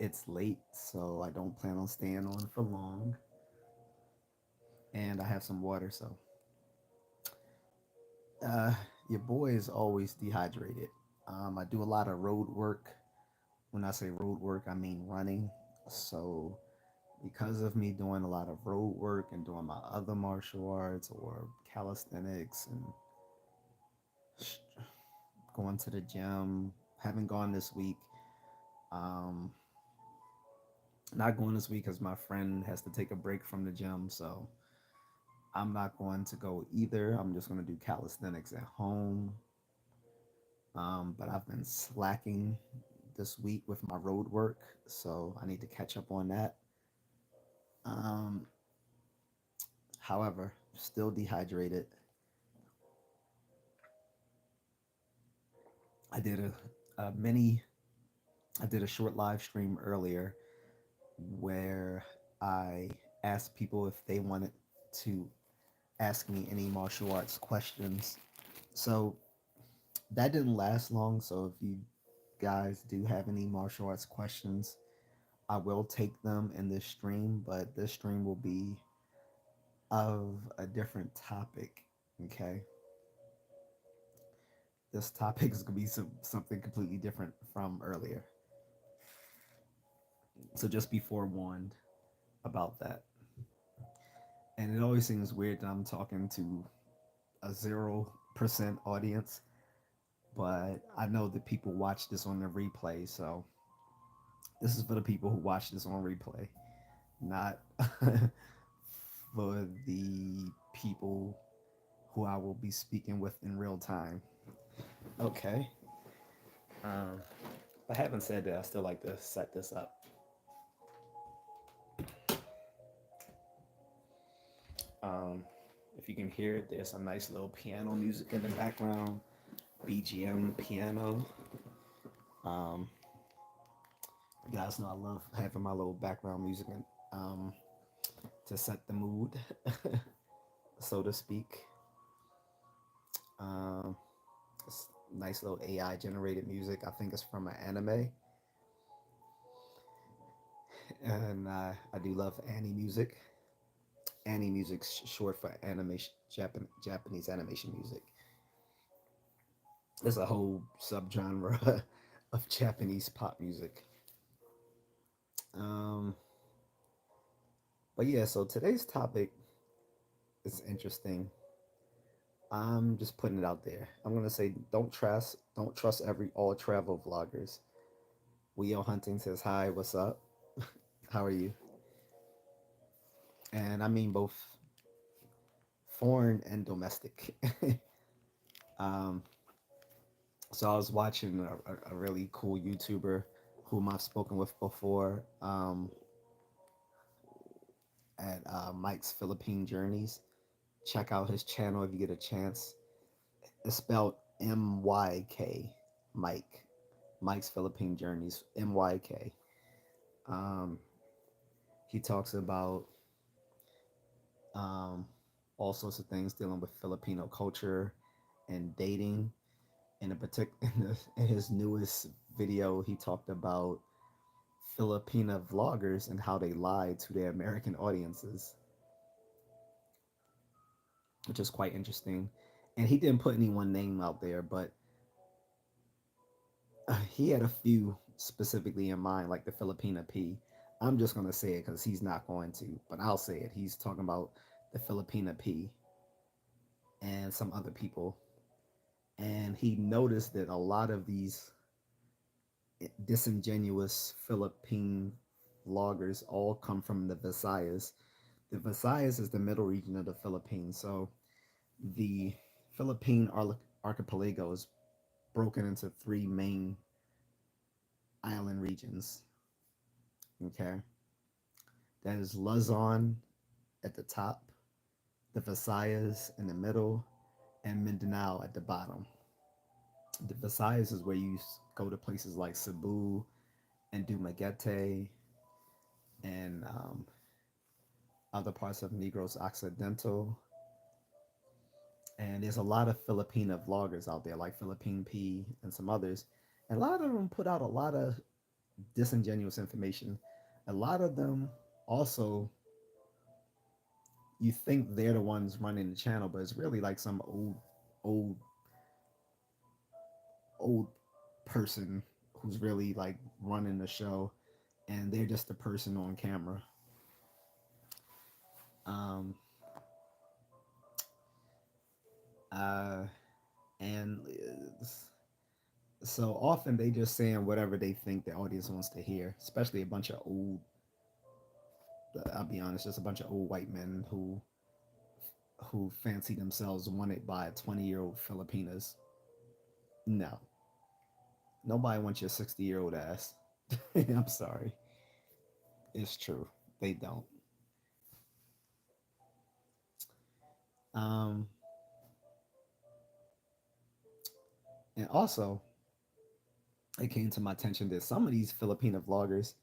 It's late, so I don't plan on staying on for long. And I have some water, so uh, your boy is always dehydrated. I do a lot of road work. When I say road work, I mean running. So because of me doing a lot of road work and doing my other martial arts or calisthenics and going to the gym, haven't gone this week. Um, Not going this week because my friend has to take a break from the gym, so I'm not going to go either. I'm just going to do calisthenics at home. But I've been slacking this week with my road work, so I need to catch up on that. Um, However, still dehydrated. I did a mini, I did a short live stream earlier where I asked people if they wanted to ask me any martial arts questions. So that didn't last long. So if you guys do have any martial arts questions, I will take them in this stream, but this stream will be of a different topic. Okay. This topic is going to be something completely different from earlier. So just be forewarned about that. And it always seems weird that I'm talking to a 0% audience, but I know that people watch this on the replay. So this is for the people who watch this on replay, not for the people who I will be speaking with in real time. Okay. Um, but having said that, I still like to set this up. Um, if you can hear it, there's some nice little piano music in the background, BGM piano. Um, you guys know I love having my little background music um, to set the mood, so to speak. Um, it's nice little AI generated music. I think it's from an anime, and I do love anime music. Anime music's short for animation, Japanese animation music. There's a whole subgenre of Japanese pop music. Um, but yeah, so today's topic is interesting. I'm just putting it out there. I'm gonna say don't trust every all travel vloggers. Wheel Hunting says hi, what's up? How are you? And I mean both foreign and domestic. um, so I was watching a really cool YouTuber whom I've spoken with before at Mike's Philippine Journeys. Check out his channel if you get a chance. It's spelled MYK, Mike. Mike's Philippine Journeys, MYK. Um, he talks about um, all sorts of things dealing with Filipino culture and dating. In his newest video, he talked about Filipina vloggers and how they lie to their American audiences, which is quite interesting. And he didn't put any one name out there, but he had a few specifically in mind, like the Filipina P. I'm just gonna say it because he's not going to, but I'll say it. He's talking about the Filipina P and some other people, and he noticed that a lot of these disingenuous Philippine vloggers all come from the Visayas. The Visayas is the middle region of the Philippines, so the Philippine archipelago is broken into three main island regions. Okay, that is Luzon at the top, the Visayas in the middle, and Mindanao at the bottom. The Visayas is where you go to places like Cebu and Dumaguete and other parts of Negros Occidental. And there's a lot of Filipina vloggers out there, like Philippine P and some others. And a lot of them put out a lot of disingenuous information. A lot of them also, you think they're the ones running the channel, but it's really like some old, old person who's really like running the show, and they're just the person on camera. Um, uh, and so often they just saying whatever they think the audience wants to hear, especially a bunch of old. I'll be honest, just a bunch of old white men who fancy themselves wanted by 20-year-old Filipinas. No, nobody wants your 60-year-old ass. I'm sorry, it's true. They don't. Um, and also, it came to my attention that some of these Filipino vloggers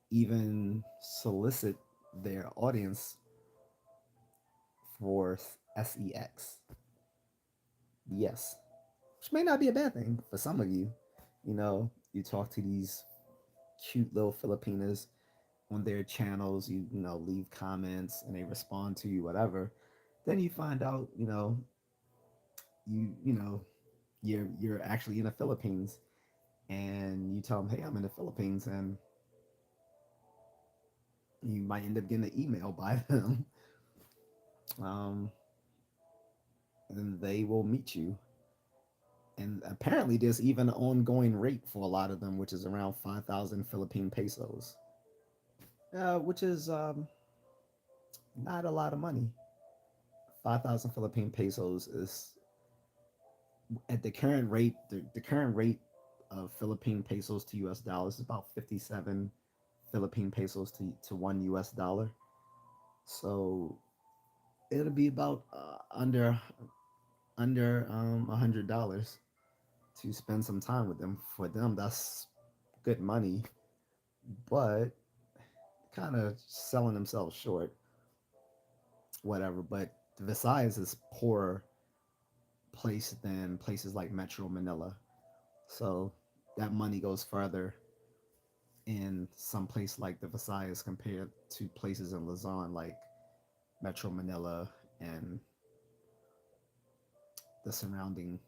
even solicit their audience for sex. Yes, which may not be a bad thing for some of you. You know, you talk to these cute little Filipinas on their channels, you know, leave comments and they respond to you, whatever. Then you find out, you know, you're actually in the Philippines, and you tell them, hey, I'm in the Philippines, and you might end up getting an email by them. Um, and they will meet you. And apparently, there's even an ongoing rate for a lot of them, which is around 5,000 Philippine pesos, which is not a lot of money. 5,000 Philippine pesos is at the current rate. The current rate of Philippine pesos to U.S. dollars is about 57 Philippine pesos to one U.S. dollar. So it'll be about under $100 to spend some time with them. For them, that's good money, but kind of selling themselves short. Whatever. But Versailles is poorer place than places like Metro Manila, so that money goes further in some place like the Versailles compared to places in Luzon like Metro Manila and the surrounding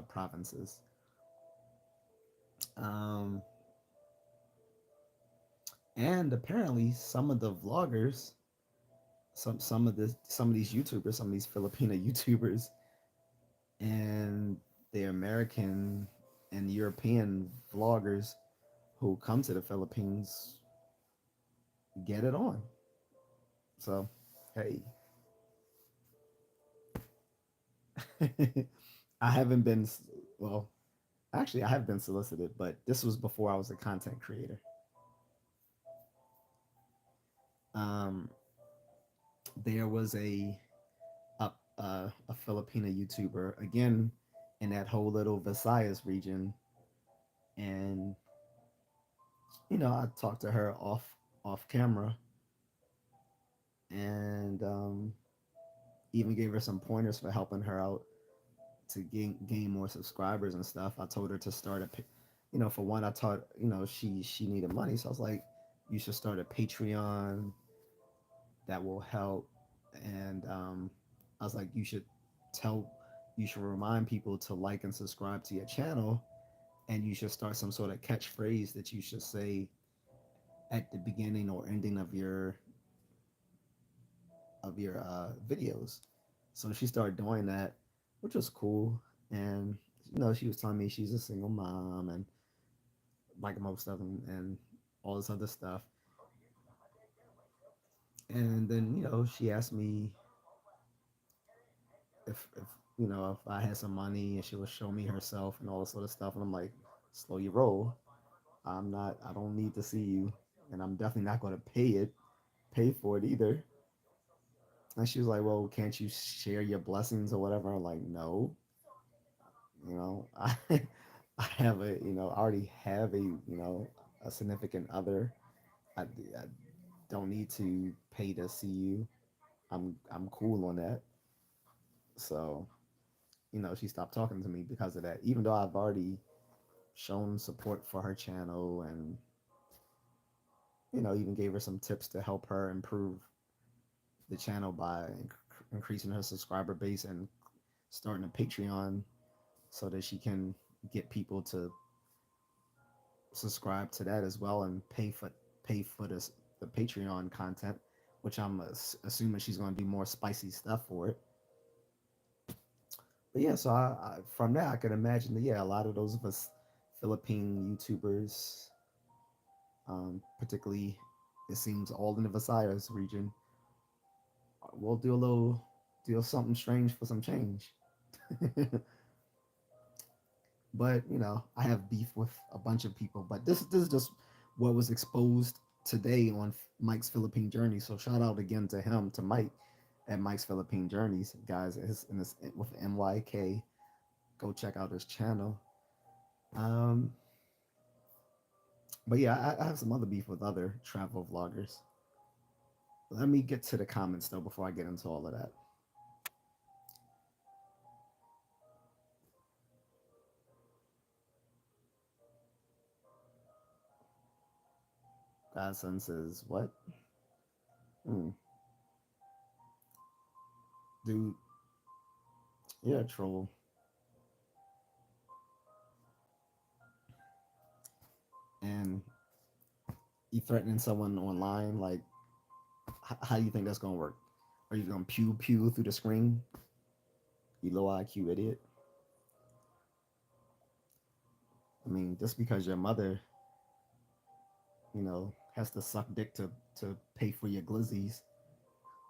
provinces. Um, and apparently, some of the vloggers, some of these YouTubers, some of these Filipino YouTubers, and the American and European vloggers who come to the Philippines get it on. So, hey, I haven't been, well, actually, I have been solicited, but this was before I was a content creator. Um, there was a Filipino YouTuber again in that whole little Visayas region, and I talked to her off camera, and even gave her some pointers for helping her out to gain more subscribers and stuff. I told her to start for one, I taught she needed money, so I was like, you should start a Patreon that will help, and I was like, tell you should remind people to like and subscribe to your channel, and you should start some sort of catchphrase that you should say at the beginning or ending of your videos. So she started doing that, which was cool. And she was telling me she's a single mom and like most of them and all this other stuff. And then she asked me if I had some money, and she would show me herself and all this other stuff. And I'm like, slow your roll. I don't need to see you, and I'm definitely not going to pay for it either. And she was like, well, can't you share your blessings or whatever? I'm like, no, I I have I already have a significant other. I don't need to pay to see you. I'm cool on that. So she stopped talking to me because of that. Even though I've already shown support for her channel, and even gave her some tips to help her improve the channel by increasing her subscriber base and starting a Patreon so that she can get people to subscribe to that as well and pay for the Patreon content, which I'm assuming she's going to do more spicy stuff for it. But yeah, so from that I can imagine that, yeah, a lot of those of us Philippine YouTubers, particularly it seems all in the Visayas region, we'll do something strange for some change. But I have beef with a bunch of people. But this is just what was exposed today on Mike's Philippine Journey. So shout out again to him, to Mike at Mike's Philippine Journeys, guys. With MYK. Go check out his channel. Um, but yeah, I have some other beef with other travel vloggers. Let me get to the comments though before I get into all of that. Godson says, "What? Hmm. Dude, you're a troll." And you threatening someone online, like, how do you think that's gonna work? Are you gonna pew pew through the screen? You low IQ idiot. I mean, just because your mother, has to suck dick to pay for your glizzies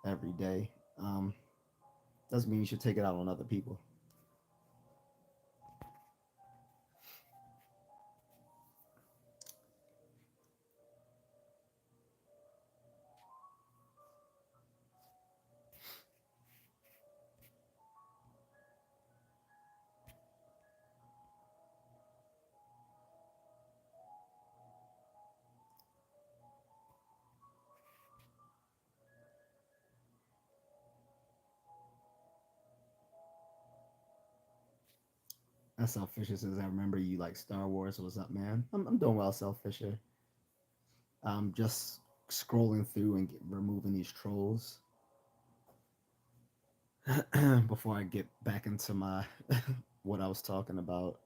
every day, doesn't mean you should take it out on other people. And Self Fisher says, "I remember you like Star Wars. What's up, man? I'm doing well, Self Fisher. I'm just scrolling through and removing these trolls before I get back into my what I was talking about."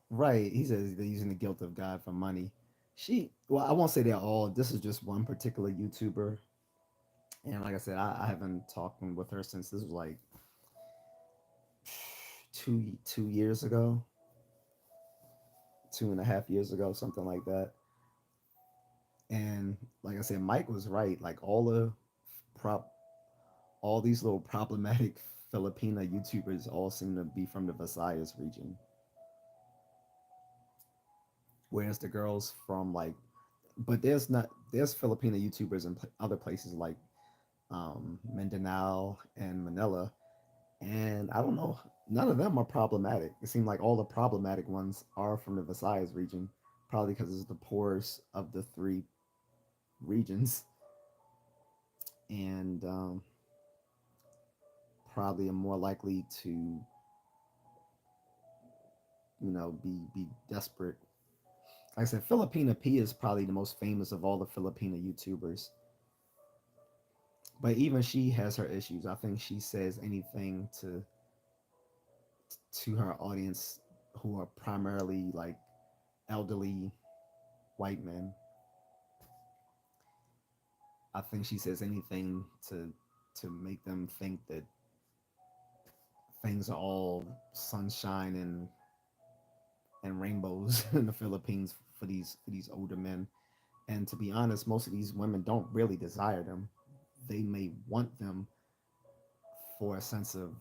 Right. He says they're using the guilt of God for money. Well, I won't say they're all. This is just one particular YouTuber. And like I said, I haven't talked with her since this was like 2 years ago, 2.5 years ago, something like that. And like I said, Mike was right. Like prop, all these little problematic Filipina YouTubers all seem to be from the Visayas region, whereas the girls from like, but there's Filipina YouTubers in other places like Mindanao and Manila, and I don't know, none of them are problematic. It seems like all the problematic ones are from the Visayas region, probably because it's the poorest of the three regions, and probably are more likely to, be desperate. Like I said, Filipina P is probably the most famous of all the Filipina YouTubers, but even she has her issues. I think she says anything to her audience who are primarily like elderly white men. I think she says anything to make them think that things are all sunshine and rainbows in the Philippines for these older men. And to be honest, most of these women don't really desire them. They may want them for a sense of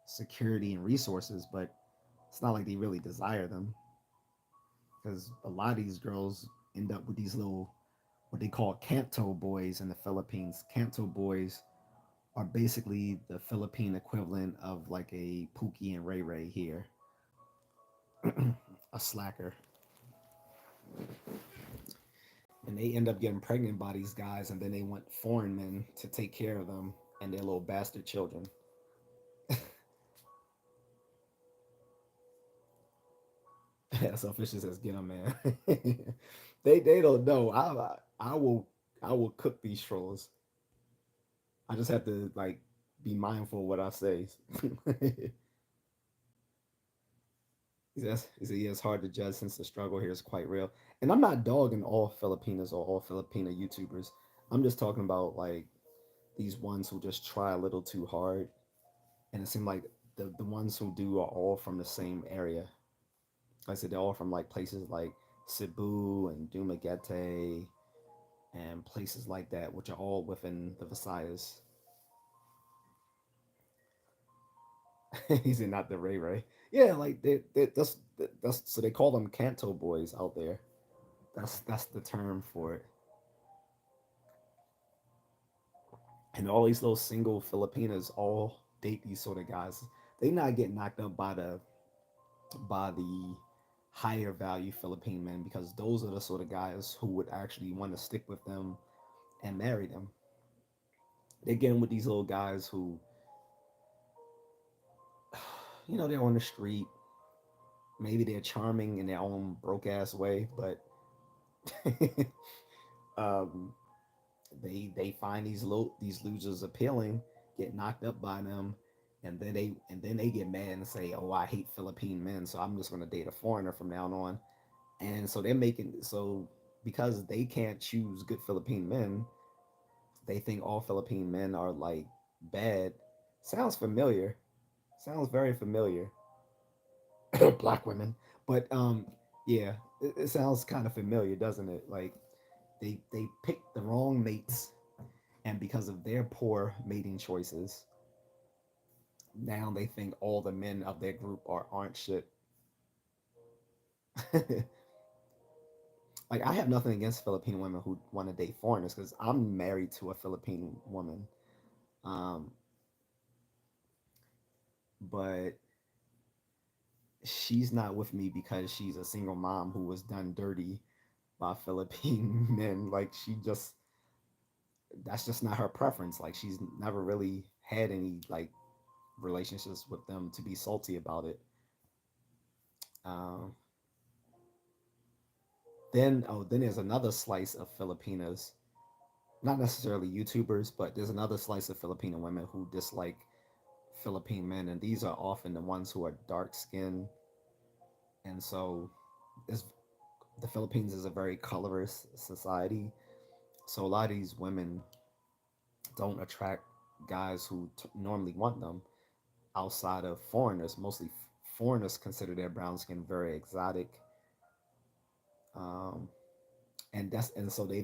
security and resources, but it's not like they really desire them, because a lot of these girls end up with these little, what they call canto boys in the Philippines. Canto boys are basically the Philippine equivalent of like a Pookie and Ray Ray here, a slacker. and they end up getting pregnant by these guys, and then they want foreign men to take care of them and their little bastard children. Yeah, so Fisher says, "Get them, man." They don't know. I will cook these trolls. I just have to like be mindful of what I say. He said, yeah, it's hard to judge since the struggle here is quite real. And I'm not dogging all Filipinas or all Filipino YouTubers. I'm just talking about like these ones who just try a little too hard. And it seems like the ones who do are all from the same area. Like I said, they're all from like places like Cebu and Dumaguete and places like that, which are all within the Visayas. He said, not the Ray Ray. Yeah, like that's so they call them Canto boys out there. That's the term for it. And all these little single Filipinas all date these sort of guys. They not get knocked up by the higher value Philippine men because those are the sort of guys who would actually want to stick with them and marry them. They get in with these little guys who, they're on the street. Maybe they're charming in their own broke ass way, but um, they find these losers appealing, get knocked up by them, and then they get mad and say, "Oh, I hate Philippine men, so I'm just going to date a foreigner from now on." And so they're making so because they can't choose good Philippine men, they think all Philippine men are like bad. Sounds familiar. Sounds very familiar. Black women, but yeah, it sounds kind of familiar, doesn't it? Like they pick the wrong mates, and because of their poor mating choices, now they think all the men of their group aren't shit. Like I have nothing against Filipino women who want to date foreigners because I'm married to a Filipino woman, um, but she's not with me because she's a single mom who was done dirty by Philippine men. Like she just that's just not her preference. Like she's never really had any like relationships with them to be salty about it. Um, then there's another slice of Filipinas, not necessarily YouTubers, but there's another slice of Filipino women who dislike Philippine men, and these are often the ones who are dark skinned, and so it's, the Philippines is a very colorist society. So a lot of these women don't attract guys who normally want them outside of foreigners. Mostly foreigners consider their brown skin very exotic, um, and so they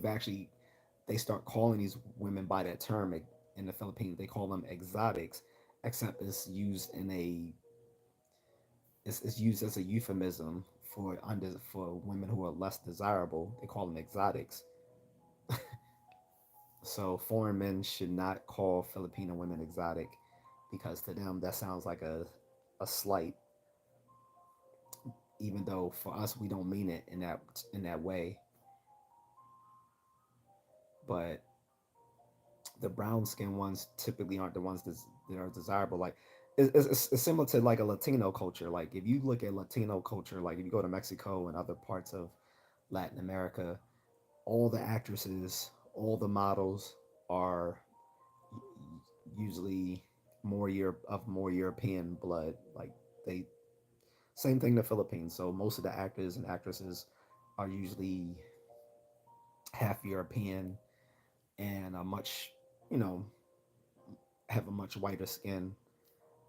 start calling these women by that term in the Philippines. They call them exotics, except it's used as a euphemism for women who are less desirable. They call them exotics. So foreign men should not call Filipino women exotic because to them that sounds like a slight, even though for us we don't mean it in that way. But the brown skin ones typically aren't the ones that are desirable. Like it's similar to like a Latino culture. Like if you look at Latino culture, like if you go to Mexico and other parts of Latin America, all the actresses, all the models are usually more European blood. Like they same thing in the Philippines. So most of the actors and actresses are usually half European and are much, you know, have a much whiter skin.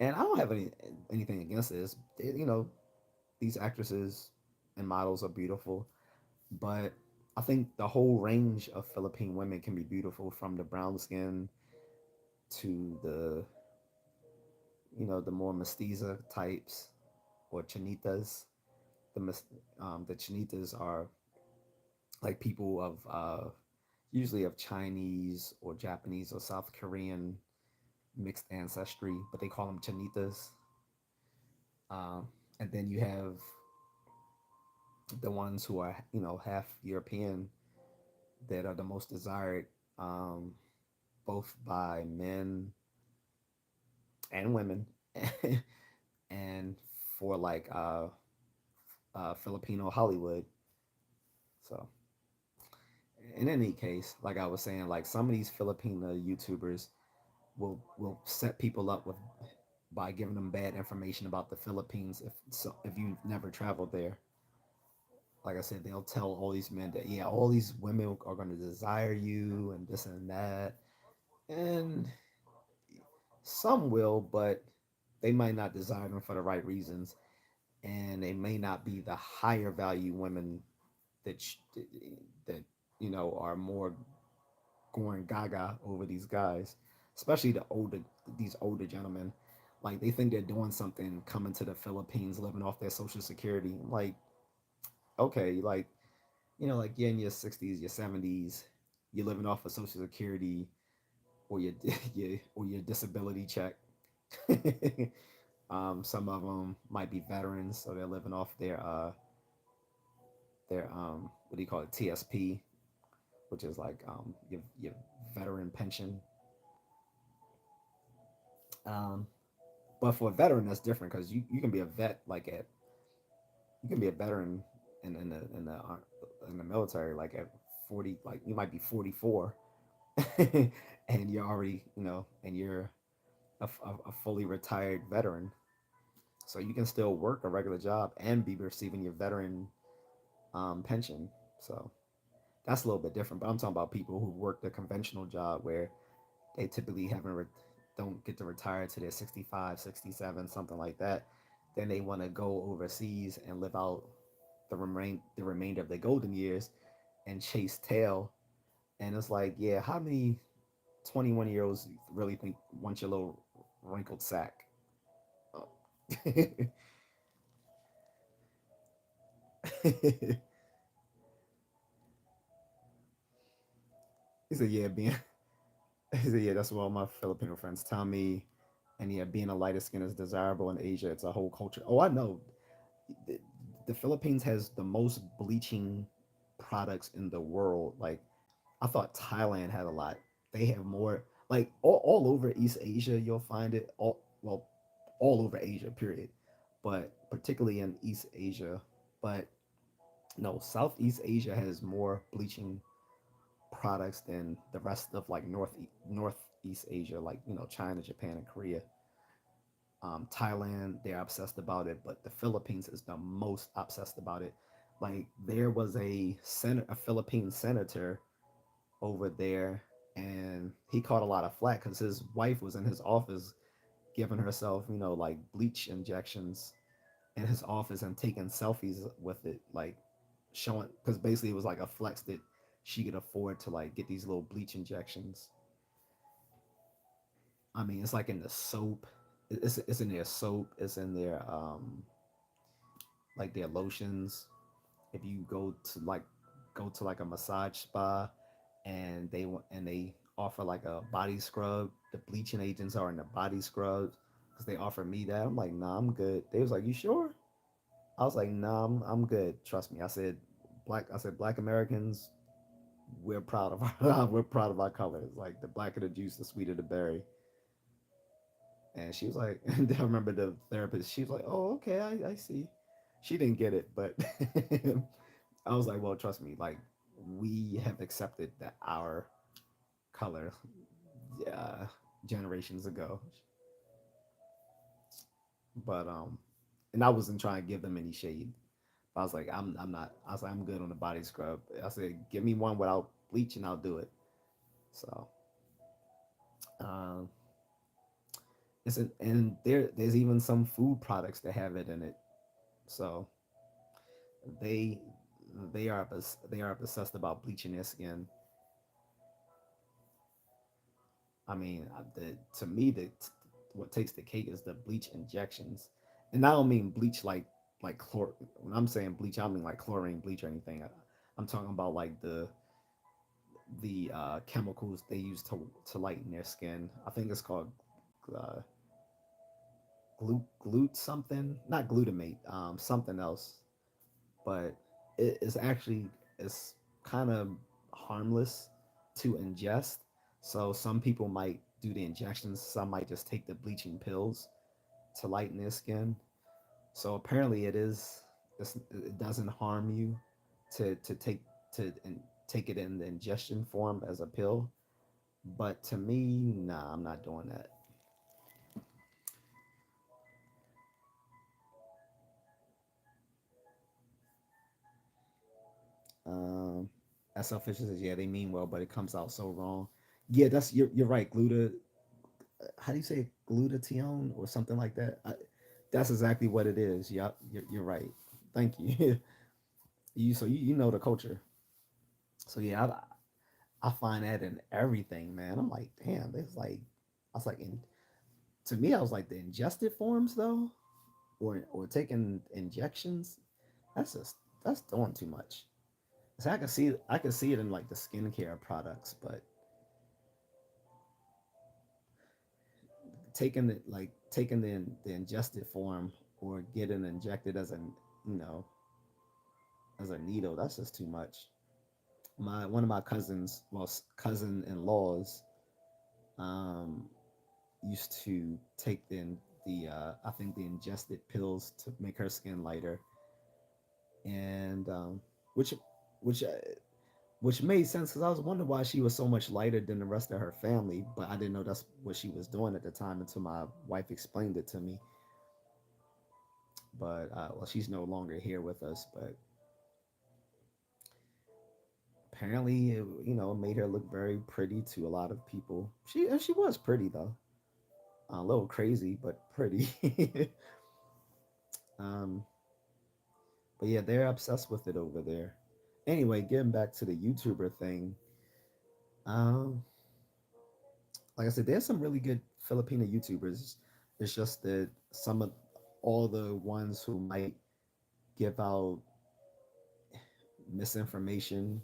And I don't have anything against this. These actresses and models are beautiful, but I think the whole range of Philippine women can be beautiful, from the brown skin to the more mestiza types or chinitas. The chinitas are like people of usually of Chinese or Japanese or South Korean mixed ancestry, but they call them chanitas. And then you have the ones who are half European, that are the most desired, um, both by men and women, and for like Filipino Hollywood. So in any case, like I was saying, like some of these Filipino YouTubers will set people up with by giving them bad information about the Philippines if you've never traveled there. Like I said, they'll tell all these men that yeah, all these women are going to desire you and this and that, and some will, but they might not desire them for the right reasons, and they may not be the higher value women that that are more going gaga over these guys, especially these older gentlemen. Like they think they're doing something coming to the Philippines, living off their social security. Like okay, like like you're in your 60s, your 70s, you're living off of social security or your disability check. Some of them might be veterans, so they're living off their what do you call it, TSP, which is like your veteran pension. Um, but for a veteran, that's different because you can be a vet like at you can be a veteran in the military like at 40, like you might be 44, and you're already and you're a fully retired veteran, so you can still work a regular job and be receiving your veteran pension. So that's a little bit different. But I'm talking about people who work the conventional job where they typically don't get to retire to their 65, 67, something like that. Then they want to go overseas and live out the remainder of their golden years and chase tail. And it's like, yeah, how many 21-year-olds really think want your little wrinkled sack? Oh. He said, yeah, being he said, yeah, that's what all my Filipino friends tell me. And yeah, being a lighter skin is desirable in Asia. It's a whole culture. Oh, I know. The, the Philippines has the most bleaching products in the world. Like, I thought Thailand had a lot. They have more. Like all over East Asia, you'll find it. All over Asia, period. But particularly in East Asia. But no, Southeast Asia has more bleaching products than the rest of like Northeast Asia, like China, Japan, and Korea. Thailand, they're obsessed about it, but the Philippines is the most obsessed about it. Like there was a Philippine senator over there, and he caught a lot of flack because his wife was in his office giving herself, like bleach injections in his office and taking selfies with it, like showing because basically it was like a flex that she could afford to like get these little bleach injections. I mean, it's like in the soap. It's in their soap. It's in their like their lotions. If you go to like a massage spa, and they offer like a body scrub, the bleaching agents are in the body scrubs because they offered me that. I'm like, nah, I'm good. They was like, you sure? I was like, nah, I'm good. Trust me. I said, black Americans, we're proud of our we're proud of our colors. Like the blacker the juice, the sweeter the berry. And she was like, and I remember the therapist. She was like, "Oh, okay, I see." She didn't get it, but I was like, "Well, trust me. Like, we have accepted that our color, uh, generations ago." But and I wasn't trying to give them any shade. I was like, I'm not. I was like, I'm good on the body scrub. I said, give me one without bleach, and I'll do it. So, um, and there's even some food products that have it in it. So they they are obsessed about bleaching their skin. I mean, to me, what takes the cake is the bleach injections, and I don't mean bleach like chlor. When I'm saying bleach, I don't mean like chlorine bleach or anything. I'm talking about like the chemicals they use to lighten their skin. I think it's called uh, glute something, not glutamate, something else, but it's actually it's kind of harmless to ingest. So some people might do the injections, some might just take the bleaching pills to lighten their skin. So apparently it doesn't harm you to take it in the ingestion form as a pill. But to me, nah, I'm not doing that. Um, SL Fisher says, yeah, they mean well, but it comes out so wrong. Yeah, you're right. How do you say glutathione or something like that? That's exactly what it is. Yep, you're right. Thank you. You know the culture. So yeah, I find that in everything, man. I'm like, damn, it's like I was like, to me, I was like the ingested forms though, or taking injections. That's doing too much. So I can see it in like the skincare products, but taking the ingested form or getting injected as you know as a needle, that's just too much. My one of my cousins, well, cousin in laws, um, used to take the I think the ingested pills to make her skin lighter, and which which uh, which made sense because I was wondering why she was so much lighter than the rest of her family, but I didn't know that's what she was doing at the time until my wife explained it to me. But well, she's no longer here with us, but apparently, it made her look very pretty to a lot of people. She was pretty though, a little crazy, but pretty. um, but yeah, they're obsessed with it over there. Anyway, getting back to the YouTuber thing, um, like I said, there's some really good Filipino YouTubers. It's just that some of all the ones who might give out misinformation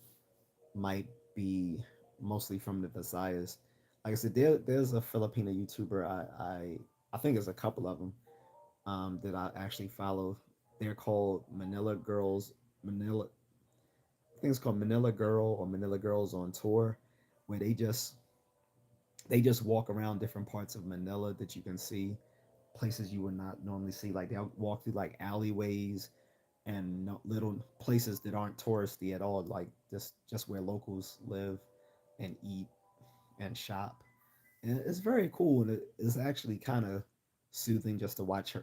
might be mostly from the Visayas. Like I said, there's a Filipino YouTuber I think there's a couple of them that I actually follow. They're called Manila Girls. I think it's called Manila Girl or Manila Girls on Tour, where they just walk around different parts of Manila that you can see, places you would not normally see. Like they'll walk through like alleyways and little places that aren't touristy at all, like just where locals live and eat and shop. And it's very cool, and it's actually kind of soothing just to watch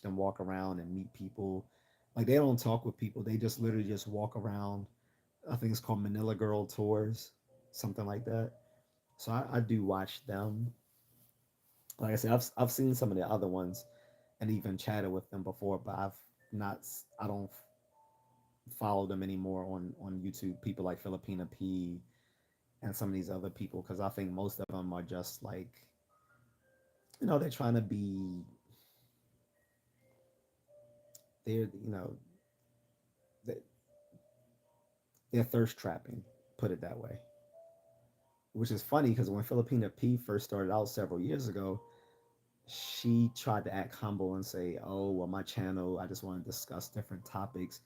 them walk around and meet people. Like they don't talk with people; they just literally just walk around. I think it's called Manila Girl Tours, something like that. So I do watch them. Like I said, I've seen some of the other ones and even chatted with them before, but not I don't follow them anymore on YouTube. People like Filipina P and some of these other people because I think most of them are just like they're trying to be they're they're thirst trapping, put it that way. Which is funny because when Filipina P first started out several years ago, she tried to act humble and say, "Oh, well, my channel, I just want to discuss different topics.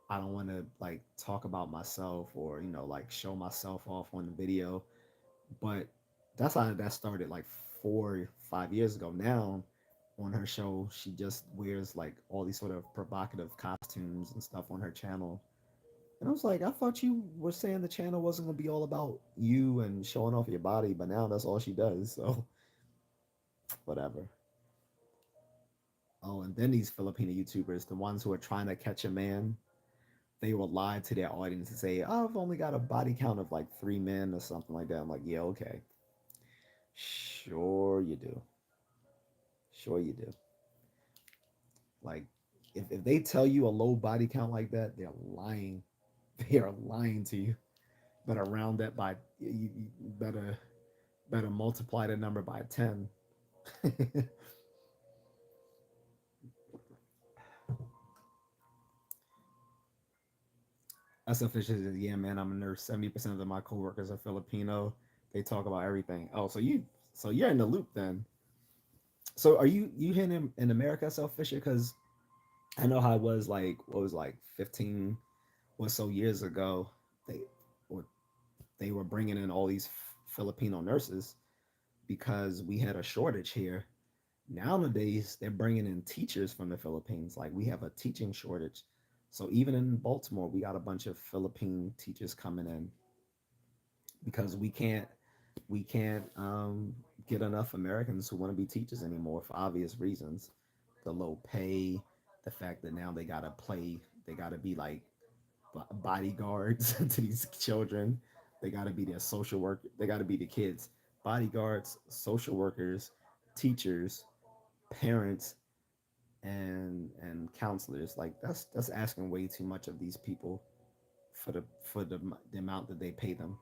I don't want to like talk about myself or like show myself off on the video." But that's how that started like 4 5 years ago. Now on her show, she just wears like all these sort of provocative costumes and stuff on her channel. And I was like, I thought you were saying the channel wasn't gonna be all about you and showing off your body, but now that's all she does. So whatever. Oh, and then these Filipino YouTubers, the ones who are trying to catch a man, they will lie to their audience and say, "Oh, I've only got a body count of like 3 men or something like that." I'm like, yeah, okay, sure you do, sure you do. Like, if they tell you a low body count like that, they're lying. They are lying to you. Better round that by you better multiply the number by 10. That's official. Yeah, man, I'm a nurse. 70% of my coworkers are Filipino. They talk about everything. Oh, so you're in the loop then. So are you here in America, Self Fisher? Because I know how it was like what was like 15 or so years ago. They or they were bringing in all these Filipino nurses because we had a shortage here. Nowadays, they're bringing in teachers from the Philippines. Like we have a teaching shortage. So even in Baltimore, we got a bunch of Philippine teachers coming in because we can't get enough Americans who want to be teachers anymore for obvious reasons. The low pay, the fact that now they gotta be like bodyguards to these children. They gotta be their social work. They gotta be the kids, bodyguards, social workers, teachers, parents, and counselors. Like that's asking way too much of these people for the amount that they pay them.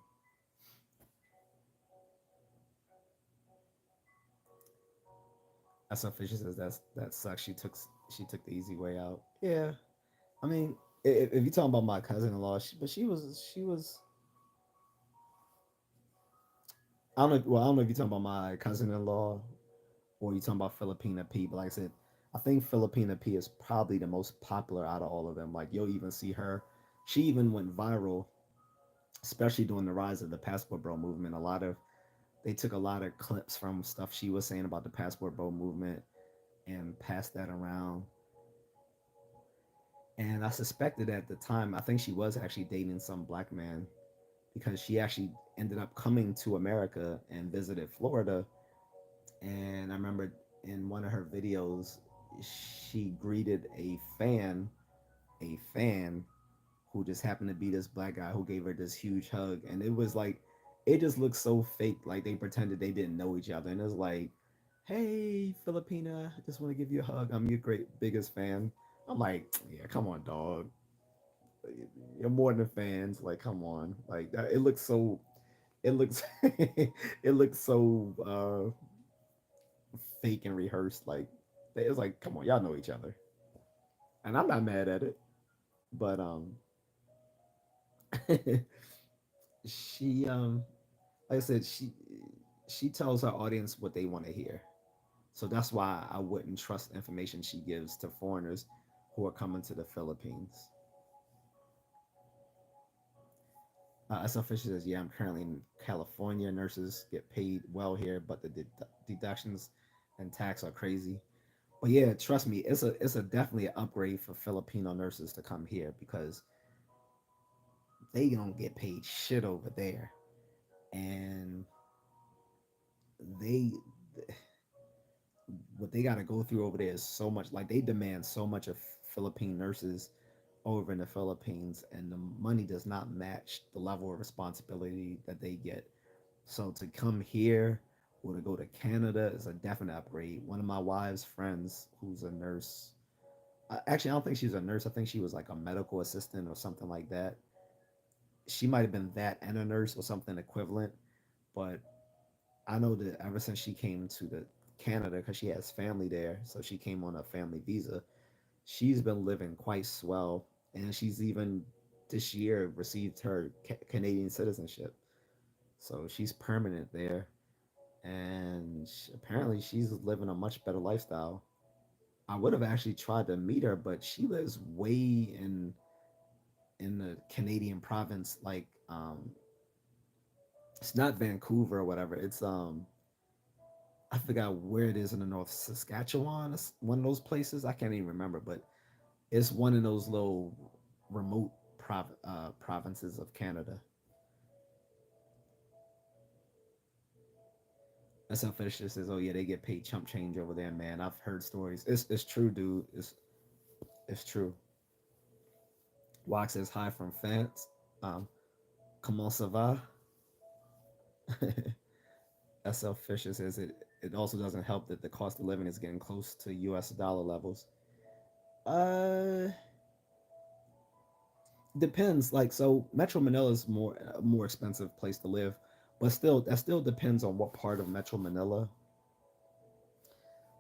As Fisher says, that sucks. She took the easy way out. Yeah, I mean, if you're talking about my cousin-in-law, but she was. I don't know. Well, I don't know if you're talking about my cousin-in-law or you're talking about Filipina P. But like I said, I think Filipina P is probably the most popular out of all of them. Like you'll even see her. She even went viral, especially during the rise of the Passport Bro movement. They took a lot of clips from stuff she was saying about the Passport Bro movement and passed that around. And I suspected at the time, I think she was actually dating some black man because she actually ended up coming to America and visited Florida. And I remember in one of her videos, she greeted a fan who just happened to be this black guy who gave her this huge hug. And it was like, it just looked so fake. Like they pretended they didn't know each other. And it was like, hey, Filipina, I just want to give you a hug. I'm your great biggest fan. I'm like, yeah, come on, dog. You're more than fans. Like, come on. Like, it looks so. It looks. it looks so fake and rehearsed. Like, it's like, come on, y'all know each other, and I'm not mad at it. But she like I said, she tells her audience what they want to hear. So that's why I wouldn't trust information she gives to foreigners who are coming to the Philippines. SL Fisher says, "Yeah, I'm currently in California. Nurses get paid well here, but the deductions and tax are crazy." But yeah, trust me, it's a definitely an upgrade for Filipino nurses to come here because they don't get paid shit over there, and they what they got to go through over there is so much. Like they demand so much of Philippine nurses over in the Philippines, and the money does not match the level of responsibility that they get. So to come here or to go to Canada is a definite upgrade. One of my wife's friends, who's a nurse, actually I don't think she's a nurse. I think she was like a medical assistant or something like that. She might have been that and a nurse or something equivalent. But I know that ever since she came to the Canada, because she has family there, so she came on a family visa. She's been living quite swell, and she's even this year received her Canadian citizenship. So she's permanent there, and apparently she's living a much better lifestyle. I would have actually tried to meet her, but she lives way in the Canadian province, like it's not Vancouver or whatever. It's I forgot where it is in the North Saskatchewan, one of those places. I can't even remember, but it's one of those little remote provinces of Canada. That's how Fisher says, "Oh yeah, they get paid chump change over there, man. I've heard stories. It's true, dude. It's true." Wax says hi from France. Comment ça va? SL Fisher says it also doesn't help that the cost of living is getting close to US dollar levels. Uh Depends. Like so Metro Manila is more a more expensive place to live, but still that still depends on what part of Metro Manila.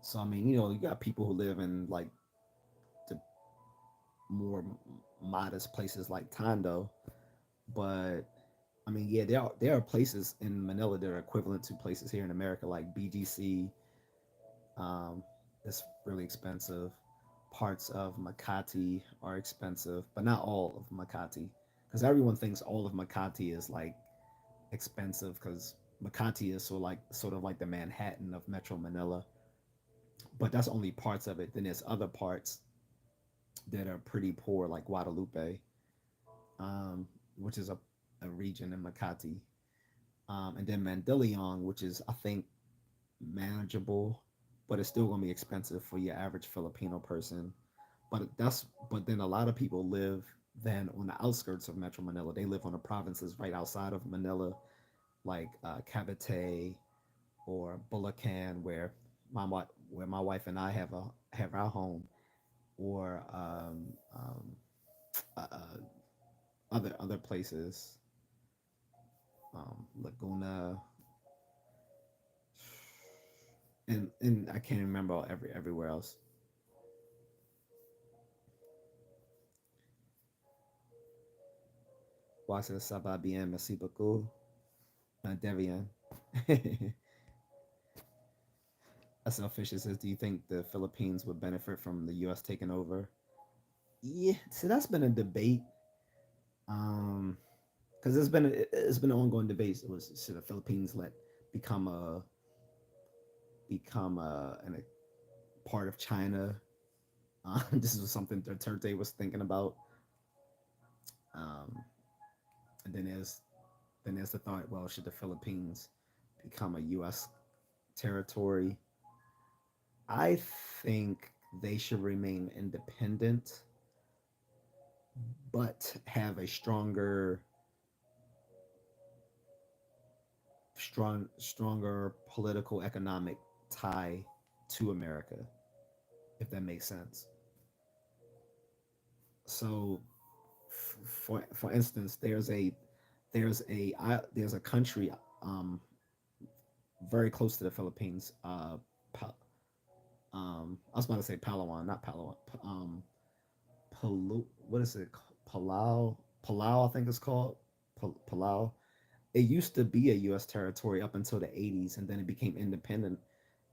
So I mean, you got people who live in like the more modest places like Tondo, but I mean, yeah, there are places in Manila that are equivalent to places here in America, like BGC. It's really expensive. Parts of Makati are expensive, but not all of Makati, because everyone thinks all of Makati is like expensive because Makati is sort of like the Manhattan of Metro Manila, but that's only parts of it. Then there's other parts that are pretty poor, like Guadalupe, which is a region in Makati, and then Mandaluyong, which is I think manageable, but it's still gonna be expensive for your average Filipino person. But then a lot of people live then on the outskirts of Metro Manila. They live on the provinces right outside of Manila, like Cavite or Bulacan, where my wife and I have our home, or other places, Laguna, and I can't remember everywhere else. Wasa Sababien Masibaku, Devian. Selfish says, do you think the Philippines would benefit from the U.S. taking over? Yeah, so that's been a debate. Um, because it's been an ongoing debate. It was should the Philippines let become a a part of China? This was something Duterte was thinking about. Um, and then there's the thought, well, should the Philippines become a U.S. territory? I think they should remain independent, but have a stronger political economic tie to America, if that makes sense. So, for instance, there's a country um, very close to the Philippines. I was about to say Palawan, not Palawan. What is it? Palau, I think it's called. Palau. It used to be a U.S. territory up until the '80s, and then it became independent.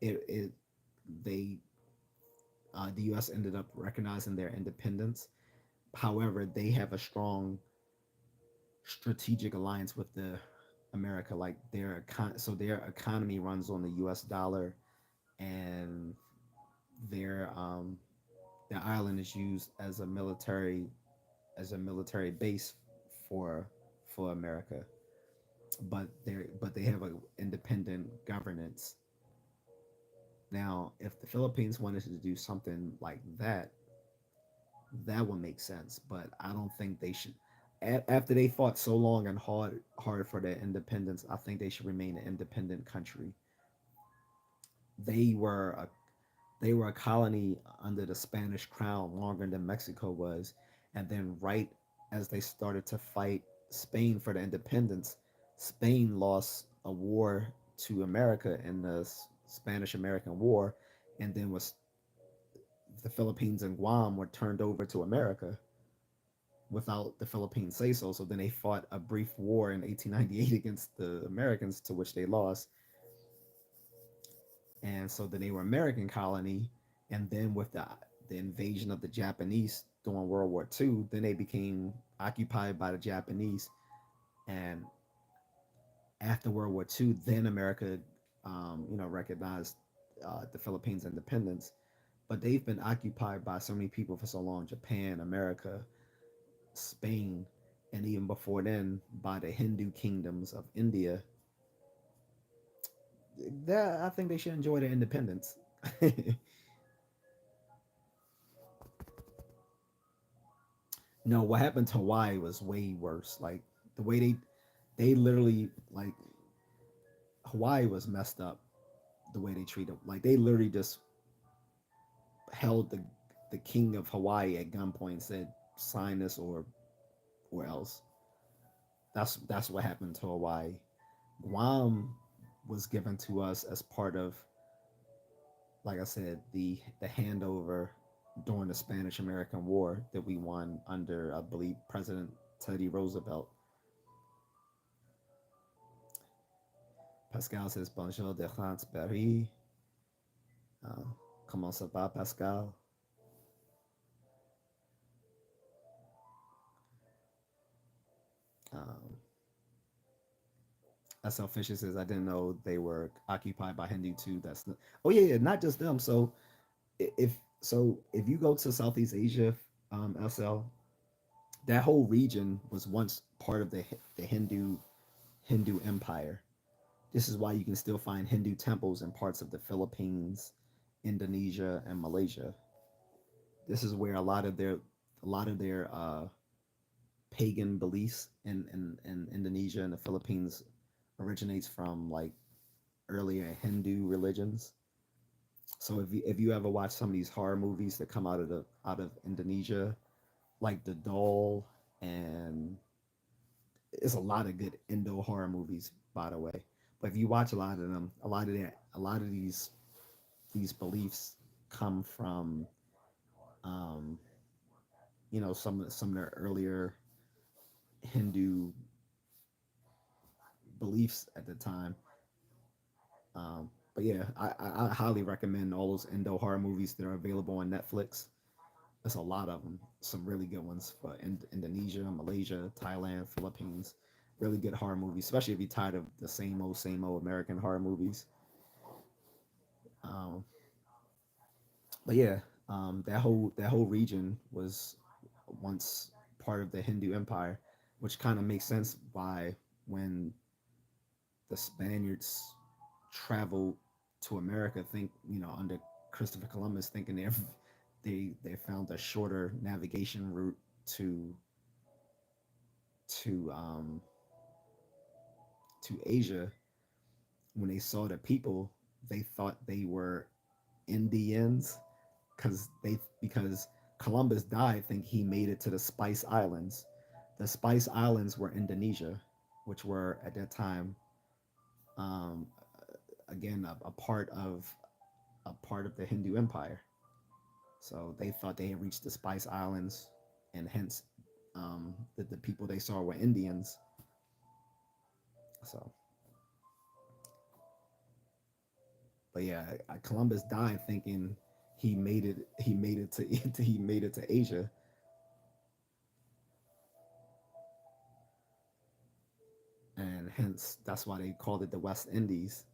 It they The U.S. ended up recognizing their independence. However, they have a strong strategic alliance with America. Like their economy runs on the U.S. dollar, and their um, their island is used as a military base for America. But they have an independent governance. Now, if the Philippines wanted to do something like that, that would make sense. But I don't think they should. After they fought so long and hard for their independence, I think they should remain an independent country. They were a they were a colony under the Spanish crown longer than Mexico was, and then right as they started to fight Spain for the independence, Spain lost a war to America in the Spanish American War, and then was the Philippines and Guam were turned over to America without the Philippines say so. So then they fought a brief war in 1898 against the Americans, to which they lost. And so then they were American colony. And then with the invasion of the Japanese during World War II, then they became occupied by the Japanese. And after World War II, then America, recognized the Philippines' independence. But they've been occupied by so many people for so long: Japan, America, Spain, and even before then by the Hindu kingdoms of India. That I think they should enjoy their independence. No, what happened to Hawaii was way worse. Like the way they literally like Hawaii was messed up. The way they treated like they literally just held the king of Hawaii at gunpoint and said sign this or else. That's what happened to Hawaii. Guam was given to us as part of, like I said, the handover during the Spanish American War that we won under, I believe, President Teddy Roosevelt. Pascal says bonjour de France Paris. Uh, Comment ça va, Pascal? Um, selfishes is I didn't know they were occupied by Hindu too. Oh yeah, yeah, not just them. So if you go to Southeast Asia, SL, that whole region was once part of the Hindu Empire. This is why you can still find Hindu temples in parts of the Philippines, Indonesia, and Malaysia. This is where a lot of their pagan beliefs in Indonesia and the Philippines originates from, like, earlier Hindu religions. So if you ever watch some of these horror movies that come out of Indonesia, like The Doll, and it's a lot of good Indo horror movies, by the way. But if you watch a lot of them, a lot of these beliefs come from, um, some of their earlier Hindu beliefs at the time. But yeah, I highly recommend all those Indo horror movies that are available on Netflix. There's a lot of them, some really good ones for Indonesia, Malaysia, Thailand, Philippines. Really good horror movies, especially if you're tired of the same old American horror movies. Um, but yeah, that whole region was once part of the Hindu Empire, which kind of makes sense why when the Spaniards traveled to America, under Christopher Columbus, thinking they found a shorter navigation route to to um, to Asia. When they saw the people, they thought they were Indians, because Columbus died. Think he made it to the Spice Islands. The Spice Islands were Indonesia, which were at that time, um, again, a part of the Hindu Empire. So they thought they had reached the Spice Islands, and hence, the people they saw were Indians. So, but yeah, Columbus died thinking he made it. He made it to he made it to Asia, and hence that's why they called it the West Indies.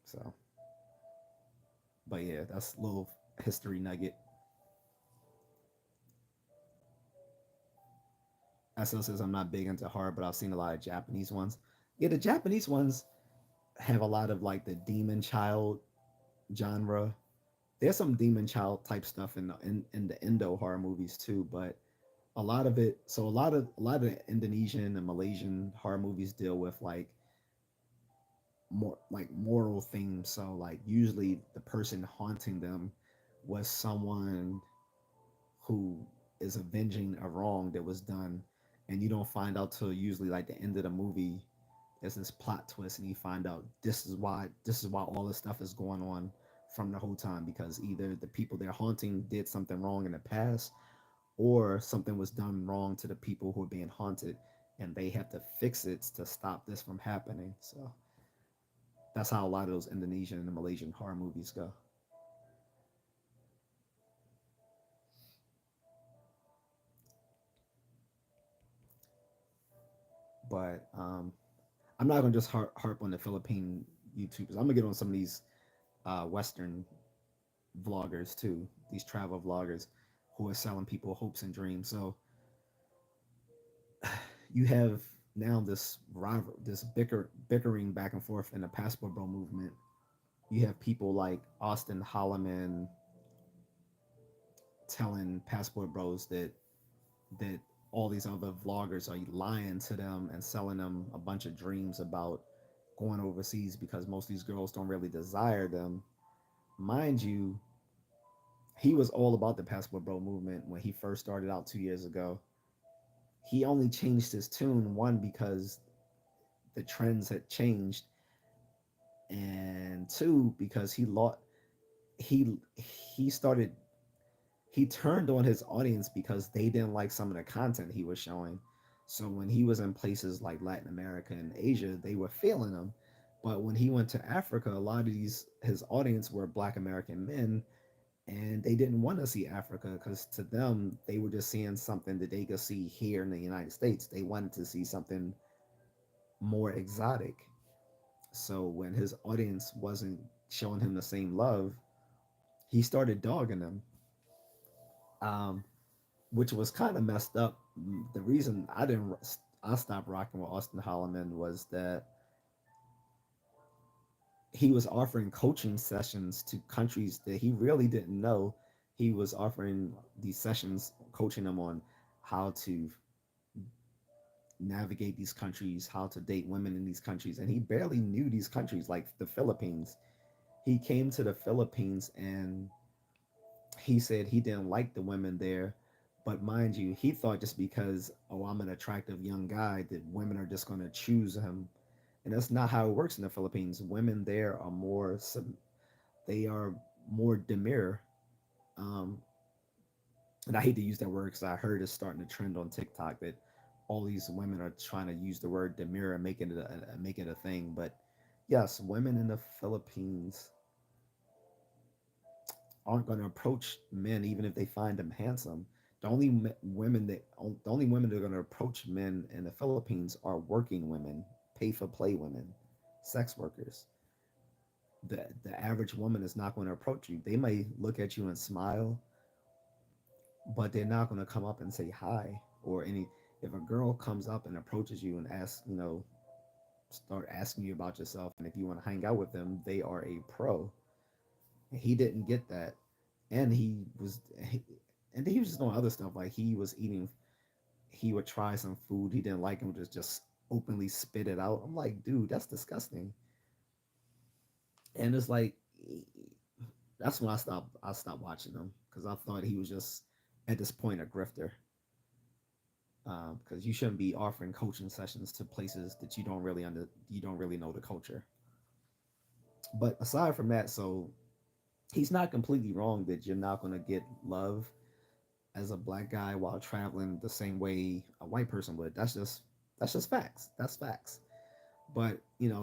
So, but yeah, that's a little history nugget. SL says I'm not big into horror, but I've seen a lot of Japanese ones. Yeah, the Japanese ones have a lot of, like, the demon child genre. There's some demon child type stuff in the Indo horror movies too, but a lot of it. So a lot of the Indonesian and Malaysian horror movies deal with, like, more like moral themes. So, like, usually the person haunting them was someone who is avenging a wrong that was done, and you don't find out till usually, like, the end of the movie. There's this plot twist, and you find out this is why all this stuff is going on from the whole time, because either the people they're haunting did something wrong in the past, or something was done wrong to the people who are being haunted, and they have to fix it to stop this from happening. So that's how a lot of those Indonesian and Malaysian horror movies go. But I'm not gonna just harp on the Philippine YouTubers. I'm gonna get on some of these Western vloggers too. These travel vloggers who are selling people hopes and dreams. So you have now this bickering back and forth in the passport bro movement. You have people like Austin Holloman telling passport bros that all these other vloggers are lying to them and selling them a bunch of dreams about going overseas, because most of these girls don't really desire them. Mind you, he was all about the passport bro movement when he first started out 2 years ago. He only changed his tune, one, because the trends had changed, and two, because he he started he turned on his audience because they didn't like some of the content he was showing. So when he was in places like Latin America and Asia, they were feeling him. But when he went to Africa, a lot of his audience were Black American men, and they didn't want to see Africa, because to them they were just seeing something that they could see here in the United States. They wanted to see something more exotic. So when his audience wasn't showing him the same love, he started dogging them, um, which was kind of messed up. The reason I stopped rocking with Austin Holloman was that he was offering coaching sessions to countries that he really didn't know. He was offering these sessions, coaching them on how to navigate these countries, how to date women in these countries, and he barely knew these countries, like the Philippines. He came to the Philippines and he said he didn't like the women there, but mind you, he thought just because, oh, I'm an attractive young guy, that women are just going to choose him, and that's not how it works in the Philippines. Women there are more they are more demure. Um, and I hate to use that word because I heard it's starting to trend on TikTok that all these women are trying to use the word demure and make it a thing. But yes, women in the Philippines aren't going to approach men even if they find them handsome. The only women that are going to approach men in the Philippines are working women, pay for play women, sex workers. The average woman is not going to approach you. They may look at you and smile, but they're not going to come up and say hi or any. If a girl comes up and approaches you and asks, start asking you about yourself and if you want to hang out with them, they are a pro. He didn't get that, and he was just doing other stuff, like he was eating. He would try some food he didn't like and would just openly spit it out. I'm like, dude, that's disgusting. And it's like, that's when I stopped watching him because I thought he was just at this point a grifter. Because you shouldn't be offering coaching sessions to places that you don't really know the culture. But aside from that, so he's not completely wrong that you're not going to get love as a black guy while traveling the same way a white person would. That's just facts. That's facts. But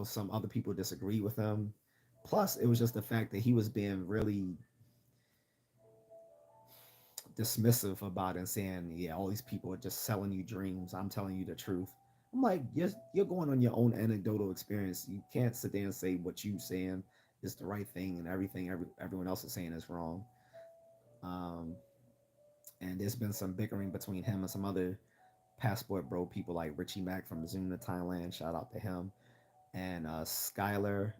some other people disagree with him. Plus, it was just the fact that he was being really dismissive about it and saying, "Yeah, all these people are just selling you dreams. I'm telling you the truth." I'm like, you're going on your own anecdotal experience. You can't sit there and say what you saying is the right thing and everyone else is saying is wrong. Um, and there's been some bickering between him and some other passport bro people like Richie Mack from Zoom to Thailand. Shout out to him. And Skyler,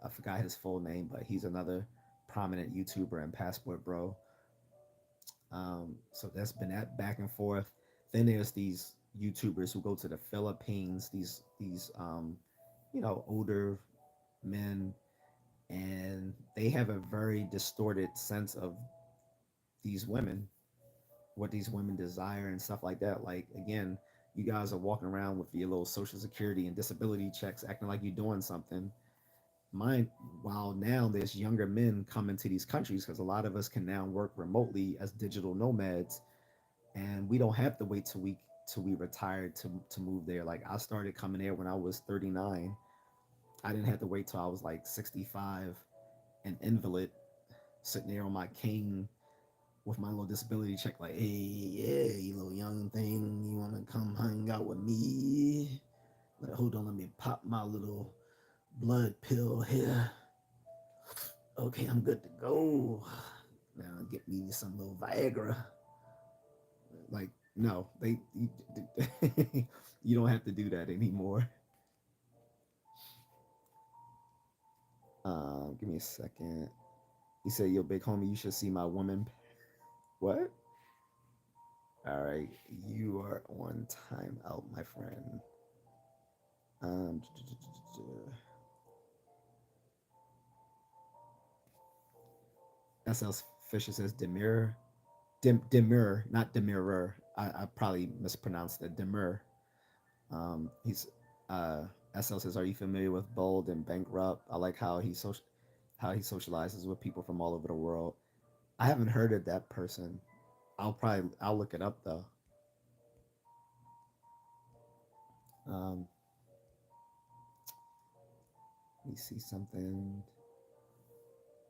I forgot his full name, but he's another prominent YouTuber and passport bro. So that's been that back and forth. Then there's these YouTubers who go to the Philippines, these older men, and they have a very distorted sense of these women, what these women desire and stuff like that. Like again, you guys are walking around with your little social security and disability checks, acting like you're doing something. Mine, while now there's younger men coming to these countries because a lot of us can now work remotely as digital nomads, and we don't have to wait till we retired to move there. Like I started coming there when I was 39. I didn't have to wait till I was like 65, an invalid, sitting there on my cane with my little disability check, like, hey, yeah, you little young thing, you wanna come hang out with me? Hold on, let me pop my little blood pill here. Okay, I'm good to go. Now get me some little Viagra. Like, no, you don't have to do that anymore. Give me a second. He said, "Yo, big homie, you should see my woman." What? All right, you are on timeout, my friend. Um, SL Fisher says Demir, Demir, not Demirer. I probably mispronounced it. Demir. He's SL says, "Are you familiar with Bold and Bankrupt? I like how he socializes with people from all over the world." I haven't heard of that person. I'll look it up though. Um, Let me see something.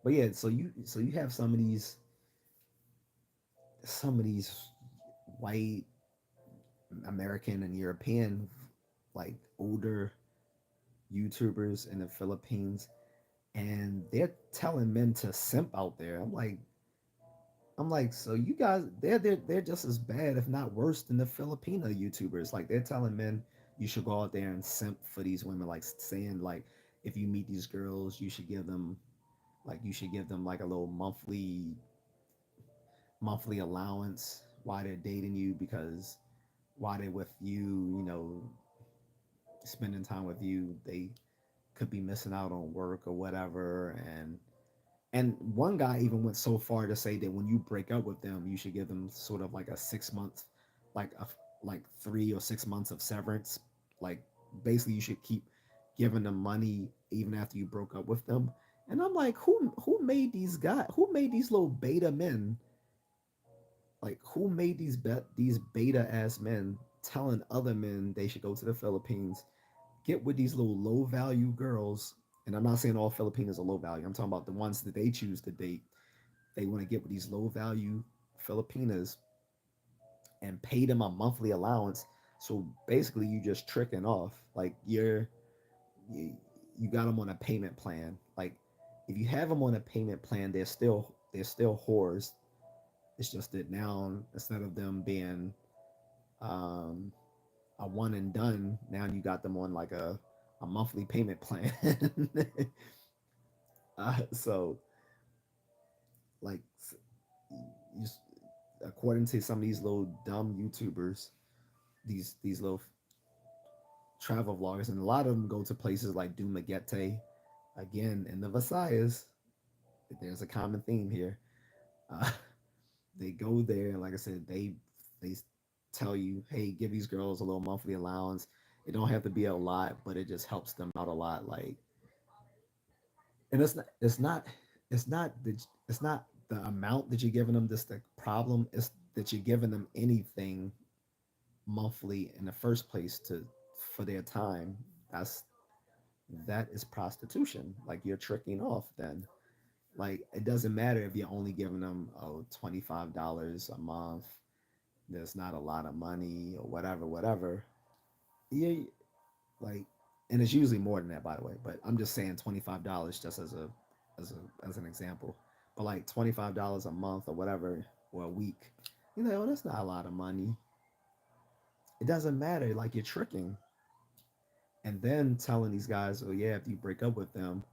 But yeah, so you have some of these white American and European like older YouTubers in the Philippines, and they're telling men to simp out there. I'm like, so you guys, they're just as bad, if not worse, than the Filipino YouTubers. Like they're telling men you should go out there and simp for these women, like saying like if you meet these girls, you should give them like a little monthly allowance while they're dating you, because while they're with you, spending time with you, they could be missing out on work or whatever. And one guy even went so far to say that when you break up with them, you should give them sort of like a 6 month, like a like 3 or 6 months of severance. Like basically, you should keep giving them money even after you broke up with them. And I'm like, who made these guys? Who made these little beta men? Like who made these beta ass men telling other men they should go to the Philippines, get with these little low value girls? And I'm not saying all Filipinos are low value. I'm talking about the ones that they choose to date. They want to get with these low value Filipinas and pay them a monthly allowance. So basically, you just tricking off. Like you, you got them on a payment plan. Like if you have them on a payment plan, they're still whores. It's just that now instead of them being um, a one and done, now you got them on like a monthly payment plan. So like you, according to some of these little dumb YouTubers, these little travel vloggers, and a lot of them go to places like Dumaguete, again in the Visayas. There's a common theme here. Uh, they go there, and like I said, they tell you, hey, give these girls a little monthly allowance. It don't have to be a lot, but it just helps them out a lot. Like, and it's not the amount that you're giving them that's the problem. It's that you're giving them anything monthly in the first place to for their time. That's that is prostitution. Like you're tricking off then. Like it doesn't matter if you're only giving them $25 a month. There's not a lot of money or whatever. Yeah, like, and it's usually more than that, by the way. But I'm just saying $25 just as an example. But like $25 a month or whatever, or a week, that's not a lot of money. It doesn't matter. Like you're tricking, and then telling these guys, oh yeah, if you break up with them,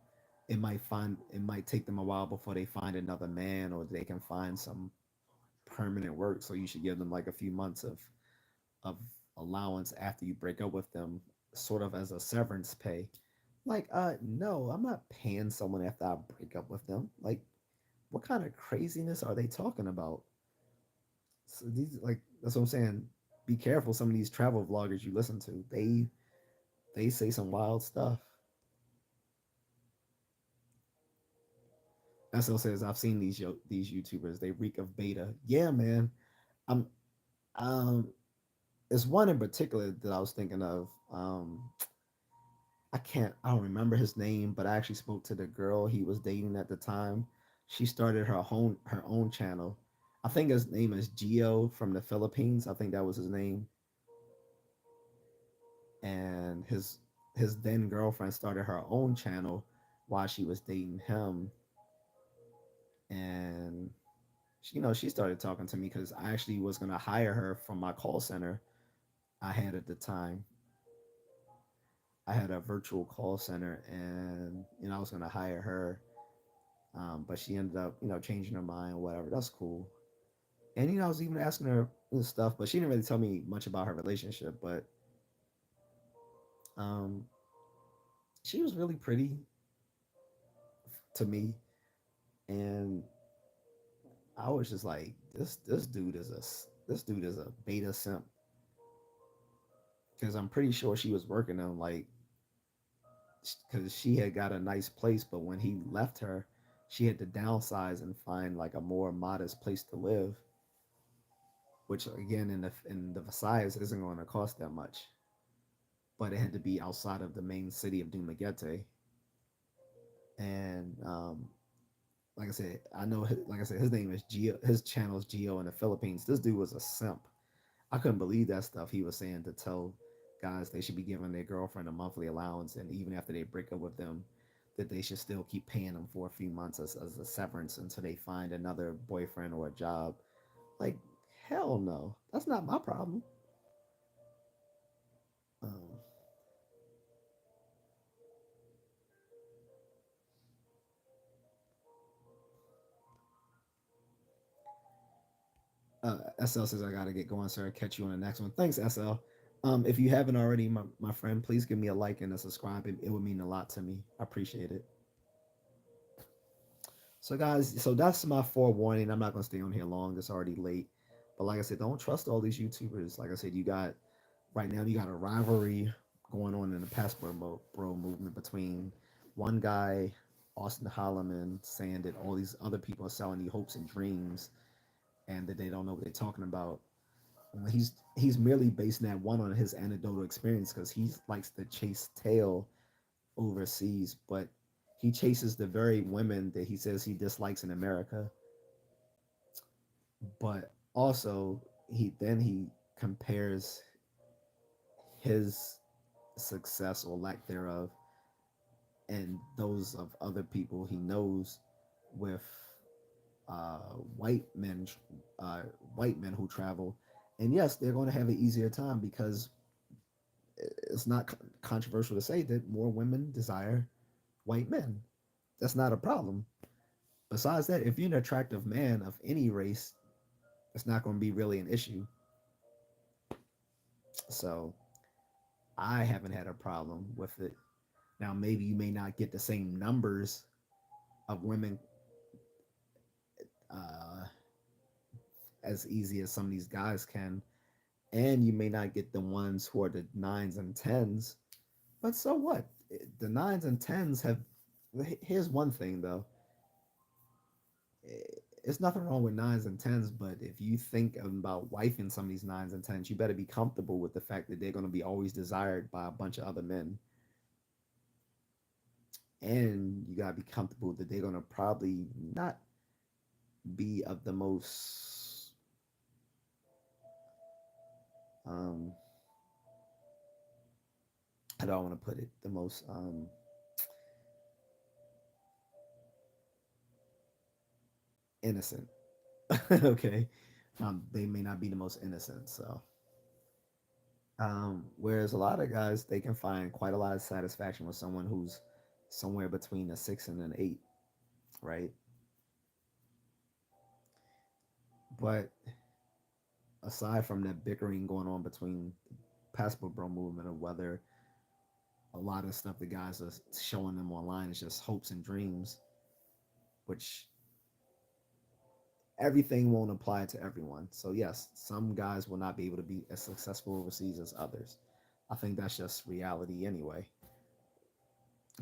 it might take them a while before they find another man, or they can find some permanent work. So you should give them like a few months of allowance after you break up with them, sort of as a severance pay. Like, no, I'm not paying someone after I break up with them. Like, what kind of craziness are they talking about? So these, like, that's what I'm saying. Be careful. Some of these travel vloggers you listen to, they say some wild stuff. SL says, I've seen these YouTubers. They reek of beta. Yeah, man. I'm um. There's one in particular that I was thinking of. I don't remember his name, but I actually spoke to the girl he was dating at the time. She started her own channel. I think his name is Gio from the Philippines. I think that was his name. And his then girlfriend started her own channel while she was dating him. And she started talking to me because I actually was gonna hire her from my call center I had at the time. I had a virtual call center, and I was gonna hire her. But she ended up, changing her mind or whatever. That's cool. And I was even asking her stuff, but she didn't really tell me much about her relationship. But um, she was really pretty to me, and I was just like, this dude is a beta simp, because I'm pretty sure she was working on like, because she had got a nice place, but when he left her, she had to downsize and find like a more modest place to live, which again in the Visayas isn't going to cost that much, but it had to be outside of the main city of Dumaguete. And like I said, like I said, his name is Gio. His channel is Gio in the Philippines. This dude was a simp. I couldn't believe that stuff he was saying to tell. guys they should be giving their girlfriend a monthly allowance, and even after they break up with them, that they should still keep paying them for a few months as a severance until they find another boyfriend or a job. Like, hell no, that's not my problem. Um, SL says I gotta get going, sir. Catch you on the next one. Thanks, SL. If you haven't already, my friend, please give me a like and a subscribe. It would mean a lot to me. I appreciate it. So, guys, so that's my forewarning. I'm not gonna stay on here long. It's already late. But like I said, don't trust all these YouTubers. Like I said, you got right now you got a rivalry going on in the passport bro movement between one guy, Austin Holloman, saying that all these other people are selling you hopes and dreams, and that they don't know what they're talking about. He's merely basing that one on his anecdotal experience because he likes to chase tail overseas, but he chases the very women that he says he dislikes in America. But also he compares his success or lack thereof and those of other people he knows with uh, white men, uh, white men who travel, and yes, they're going to have an easier time because it's not controversial to say that more women desire white men. That's not a problem. Besides that, if you're an attractive man of any race, it's not going to be really an issue. So I haven't had a problem with it. Now, maybe you may not get the same numbers of women uh, as easy as some of these guys can, and you may not get the ones who are the nines and tens. But so what? The nines and tens have. Here's one thing though. It's nothing wrong with nines and tens, but if you think about wifing some of these nines and tens, you better be comfortable with the fact that they're going to be always desired by a bunch of other men, and you gotta be comfortable that they're going to probably not be of the most um I don't want to put it the most innocent. Okay, they may not be the most innocent. So, whereas a lot of guys they can find quite a lot of satisfaction with someone who's somewhere between a six and an eight, right? But aside from that bickering going on between passport bro movement of whether a lot of stuff the guys are showing them online is just hopes and dreams, which everything won't apply to everyone. So yes, some guys will not be able to be as successful overseas as others. I think that's just reality anyway.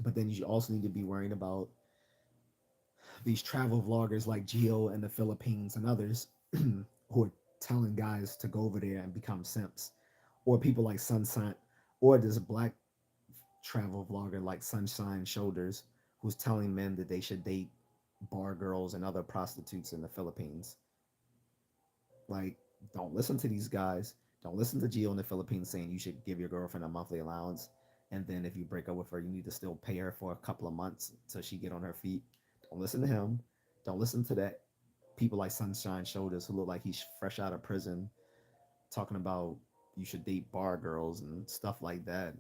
But then you also need to be worrying about these travel vloggers like Geo in the Philippines and others who are telling guys to go over there and become simps, or people like Sunshine, or this black travel vlogger like Sunshine Shoulders who's telling men that they should date bar girls and other prostitutes in the Philippines. Like, don't listen to these guys. Don't listen to Gio in the Philippines saying you should give your girlfriend a monthly allowance, and then if you break up with her, you need to still pay her for a couple of months till she get on her feet. Don't listen to him. Don't listen to that people like Sunshine Shoulders who look like he's fresh out of prison talking about you should date bar girls and stuff like that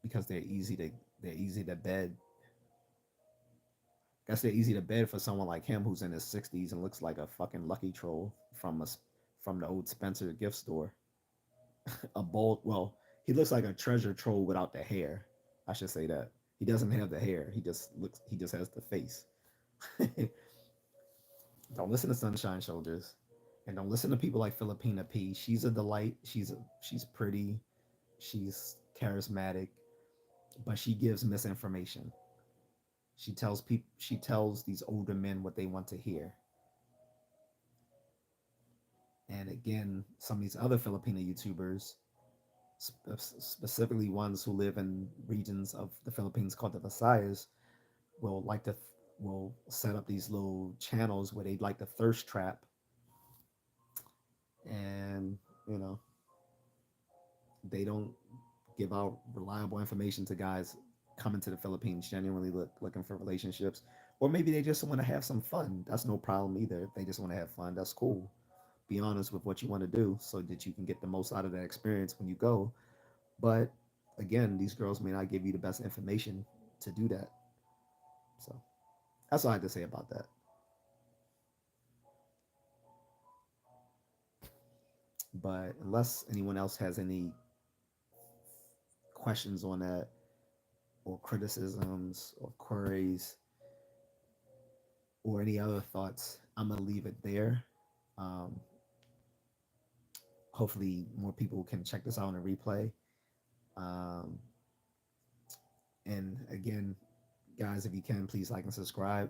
because they're easy to bed. Guess they're easy to bed for someone like him who's in his 60s and looks like a fucking lucky troll from the old Spencer gift store. A bald, well, he looks like a treasure troll without the hair. I should say that. He doesn't have the hair. He just has the face. Don't listen to Sunshine Shoulders. And don't listen to people like Filipina P. She's a delight. She's pretty. She's charismatic, but she gives misinformation. She tells these older men what they want to hear. And again, some of these other Filipino YouTubers, specifically ones who live in regions of the Philippines called the Visayas, will like to will set up these little channels where they like to thirst trap, and you know They don't give out reliable information to guys coming to the Philippines genuinely looking for relationships. Or maybe they just want to have some fun. That's no problem either. If they just want to have fun, that's cool. Be honest with what you want to do so that you can get the most out of that experience when you go. But again, these girls may not give you the best information to do that. So that's all I had to say about that. But unless anyone else has any questions on that, or criticisms, or queries, or any other thoughts, I'm gonna leave it there. Um, Hopefully, more people can check this out on a replay. Um, and again, guys, if you can, please like and subscribe.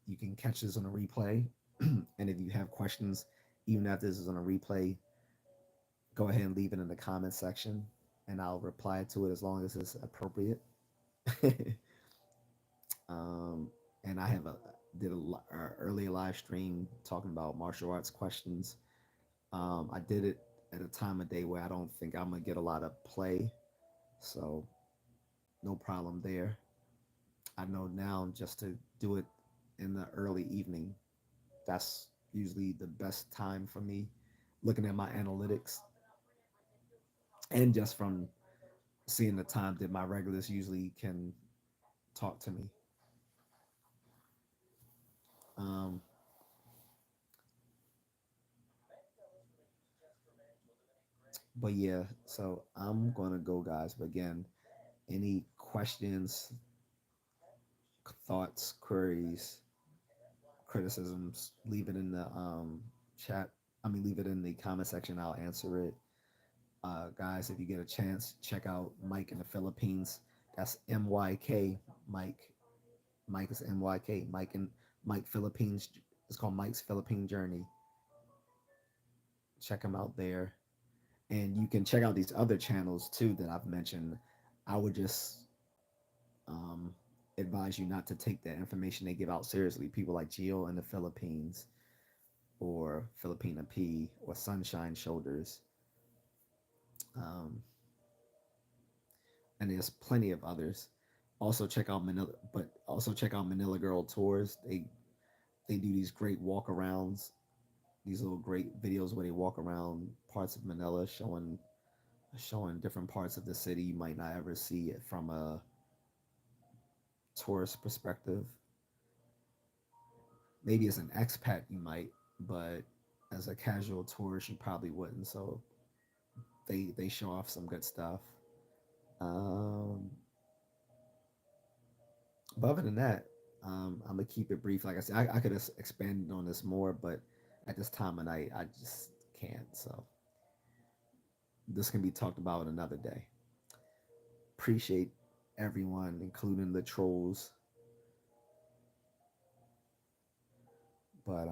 You can catch this on a replay. And if you have questions, even after this is on a replay, go ahead and leave it in the comment section, and I'll reply to it as long as it's appropriate. um, and I have a did a earlier live stream talking about martial arts questions. I did it at a time of day where I don't think I'm gonna get a lot of play, so no problem there. I know now just to do it in the early evening. That's usually the best time for me. Looking at my analytics and just from seeing the time that my regulars usually can talk to me. Um, but yeah, so I'm gonna go, guys. But again, any questions, thoughts, queries, criticisms, leave it in the chat. I mean, leave it in the comment section. I'll answer it. Guys, if you get a chance, check out Mike in the Philippines. That's MYK. Mike. Mike is MYK. Mike and Mike Philippines. It's called Mike's Philippine Journey. Check him out there. And you can check out these other channels too that I've mentioned. I would just um, advise you not to take the information they give out seriously. People like Geo in the Philippines, or Filipina P, or Sunshine Shoulders. Um, and there's plenty of others. Also check out Manila, but also check out Manila Girl Tours. They do these great walkarounds, these little great videos where they walk around parts of Manila, showing different parts of the city you might not ever see it from a tourist perspective. Maybe as an expat you might, but as a casual tourist you probably wouldn't. So they show off some good stuff. Um, but other than that, I'm gonna keep it brief. Like I said, I could have expanded on this more, but at this time of night, I just can't. So this can be talked about another day. Appreciate everyone, including the trolls. But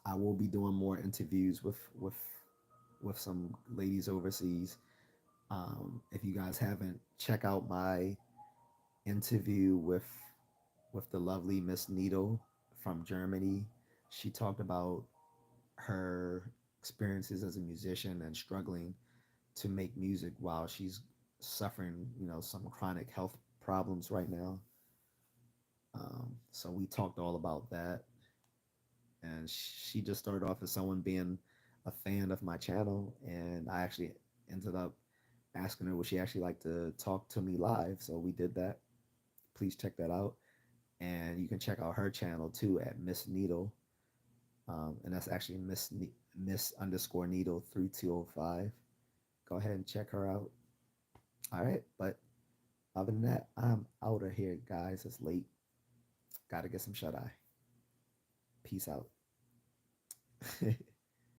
I will be doing more interviews with some ladies overseas. If you guys haven't, check out my interview with the lovely Miss Needle from Germany. She talked about her experiences as a musician and struggling to make music while she's suffering, some chronic health problems right now. So we talked all about that, and she just started off as someone being a fan of my channel, and I actually ended up asking her would she actually like to talk to me live. So we did that. Please check that out, and you can check out her channel too at Miss Needle, and that's actually Miss underscore Needle 3205. Go ahead and check her out. All right, but other than that, I'm out of here, guys. It's late. Gotta get some shut eye. Peace out.